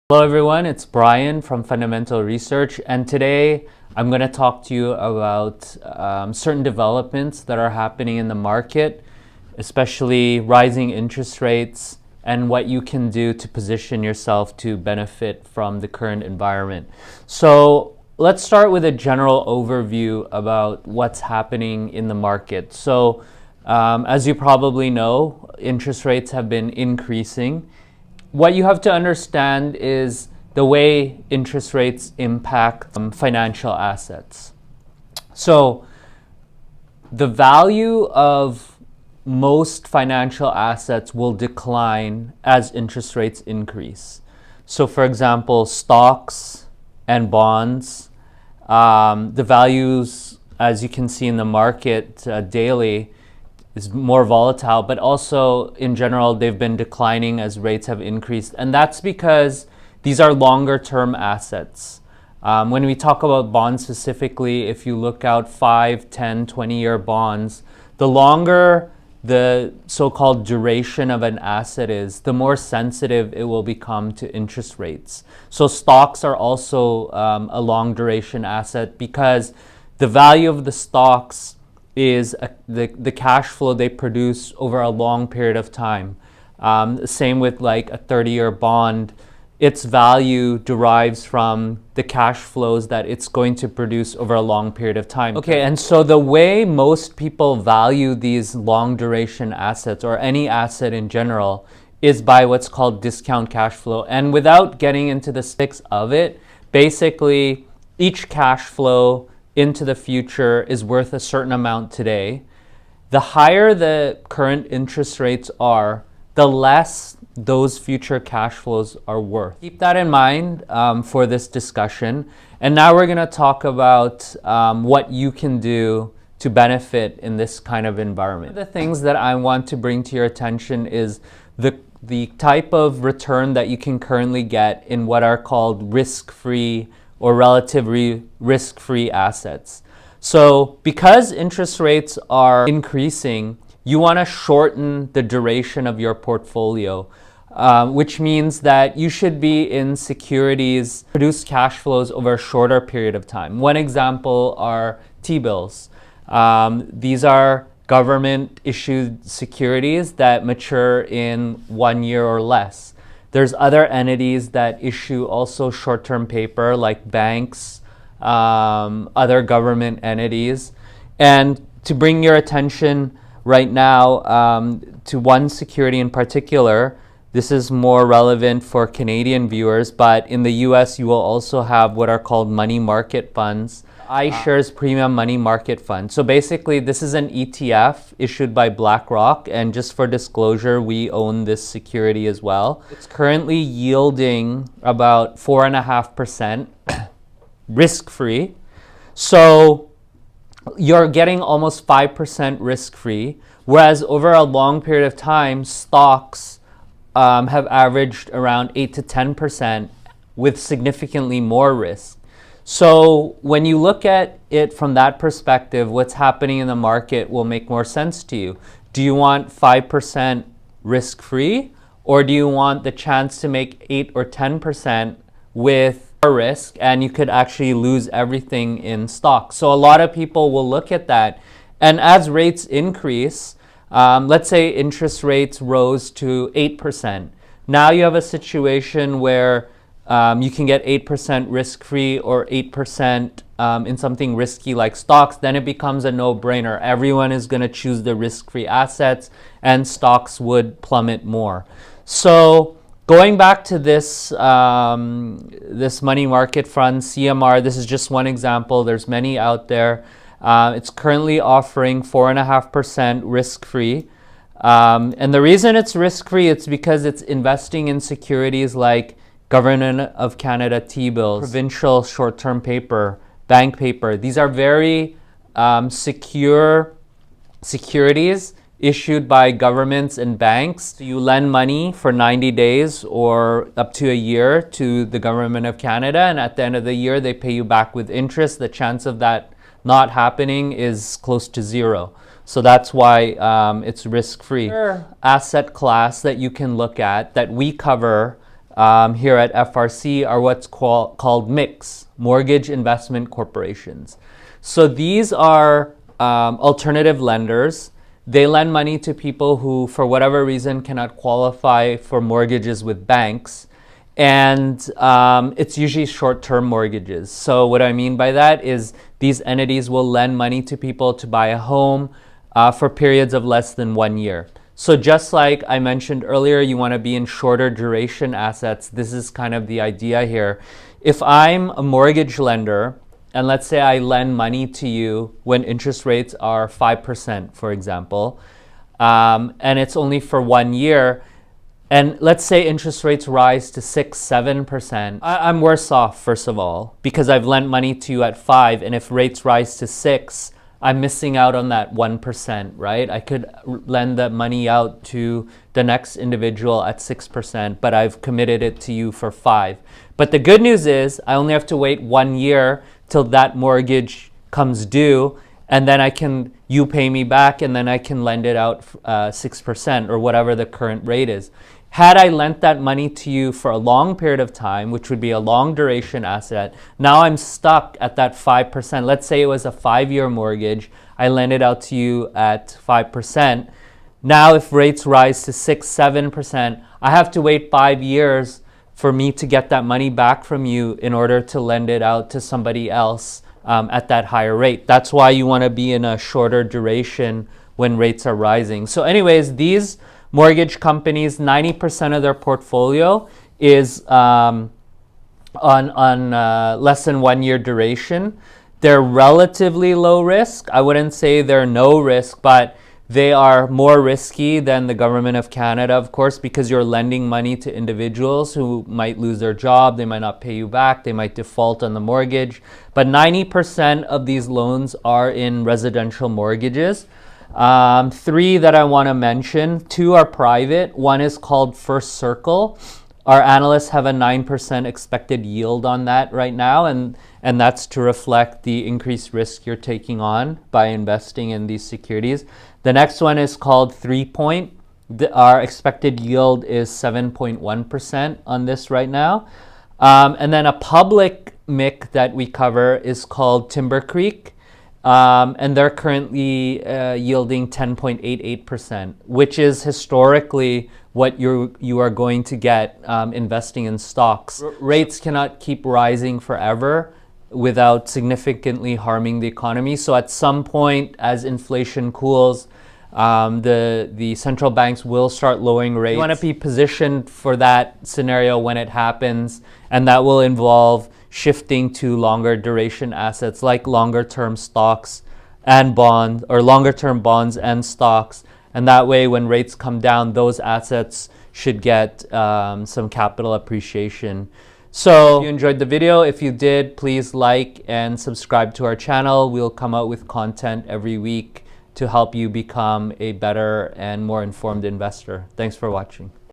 Hello everyone, it's Brian from Fundamental Research, and today I'm going to talk to you about certain developments that are happening in the market, especially rising interest rates and what you can do to position yourself to benefit from the current environment. So let's start with a general overview about what's happening in the market. So as you probably know, interest rates have been increasing. What you have to understand is the way interest rates impact financial assets. So the value of most financial assets will decline as interest rates increase. So for example, stocks and bonds, the values, as you can see in the market daily, is more volatile, but also in general they've been declining as rates have increased, and that's because these are longer term assets. When we talk about bonds specifically, if you look out 5, 10, 20-year bonds, the longer the so-called duration of an asset is, the more sensitive it will become to interest rates. So stocks are also a long duration asset because the value of the stocks is the cash flow they produce over a long period of time. Same with like a 30-year bond. Its value derives from the cash flows that it's going to produce over a long period of time. Okay, and so the way most people value these long duration assets, or any asset in general, is by what's called discount cash flow. And without getting into the specifics of it, basically each cash flow into the future is worth a certain amount today. The higher the current interest rates are, the less those future cash flows are worth. Keep that in mind for this discussion. And now we're going to talk about what you can do to benefit in this kind of environment. One of the things that I want to bring to your attention is the type of return that you can currently get in what are called risk-free or relatively risk-free assets. So because interest rates are increasing, you want to shorten the duration of your portfolio, which means that you should be in securities that produce cash flows over a shorter period of time. One example are T-bills. These are government-issued securities that mature in 1 year or less. There's other entities that issue also short-term paper, like banks, other government entities. And to bring your attention right now to one security in particular, this is more relevant for Canadian viewers, but in the US you will also have what are called money market funds. iShares Premium Money Market Fund. So basically this is an ETF issued by BlackRock, and just for disclosure, we own this security as well. It's currently yielding about 4.5% risk-free. So you're getting almost 5% risk-free, whereas over a long period of time, stocks have averaged around 8 to 10% with significantly more risk. So when you look at it from that perspective, what's happening in the market will make more sense to you. Do you want 5% risk-free, or do you want the chance to make 8 or 10% with risk, and you could actually lose everything in stock? So a lot of people will look at that, and as rates increase, let's say interest rates rose to 8%. Now you have a situation where you can get 8% risk-free or 8% in something risky like stocks. Then it becomes a no-brainer. Everyone is going to choose the risk-free assets, and stocks would plummet more. So going back to this money market fund, CMR, this is just one example. There's many out there. It's currently offering 4.5% risk-free. And the reason it's risk-free, it's because it's investing in securities like Government of Canada T-bills, provincial short-term paper, bank paper. These are very secure securities issued by governments and banks. So you lend money for 90 days or up to a year to the Government of Canada, and at the end of the year they pay you back with interest. The chance of that not happening is close to zero. So that's why it's risk-free. Asset class that you can look at that we cover here at FRC are what's called MICs, Mortgage Investment Corporations. So these are alternative lenders. They lend money to people who, for whatever reason, cannot qualify for mortgages with banks. And it's usually short-term mortgages. So what I mean by that is these entities will lend money to people to buy a home for periods of less than 1 year. So just like I mentioned earlier, you want to be in shorter duration assets. This is kind of the idea here. If I'm a mortgage lender, and let's say I lend money to you when interest rates are 5%, for example, and it's only for 1 year, and let's say interest rates rise to 6, 7%, I'm worse off, first of all, because I've lent money to you at 5, and if rates rise to 6, I'm missing out on that 1%, right? I could lend that money out to the next individual at 6%, but I've committed it to you for 5. But the good news is I only have to wait 1 year till that mortgage comes due, and then you pay me back, and then I can lend it out 6% or whatever the current rate is. Had I lent that money to you for a long period of time, which would be a long duration asset, now I'm stuck at that 5%. Let's say it was a 5-year mortgage. I lent it out to you at 5%. Now if rates rise to 6, 7%, I have to wait 5 years for me to get that money back from you in order to lend it out to somebody else at that higher rate. That's why you want to be in a shorter duration when rates are rising. So anyways, these mortgage companies, 90% of their portfolio is on less than 1 year duration. They're relatively low risk. I wouldn't say they're no risk, but they are more risky than the government of Canada, of course, because you're lending money to individuals who might lose their job, they might not pay you back, they might default on the mortgage. But 90% of these loans are in residential mortgages. 3 that I want to mention, 2 are private. One is called First Circle. Our analysts have a 9% expected yield on that right now, and that's to reflect the increased risk you're taking on by investing in these securities. The next one is called 3 Point. Our expected yield is 7.1% on this right now. And then a public MIC that we cover is called Timber Creek. And they're currently yielding 10.88%, which is historically what you are going to get investing in stocks. Rates cannot keep rising forever without significantly harming the economy. So at some point, as inflation cools, the central banks will start lowering rates. You want to be positioned for that scenario when it happens, and that will involve shifting to longer duration assets like longer term stocks and bonds, or longer term bonds and stocks. And that way, when rates come down, those assets should get some capital appreciation. So if you enjoyed the video, if you did, please like and subscribe to our channel. We'll come out with content every week to help you become a better and more informed investor. Thanks for watching.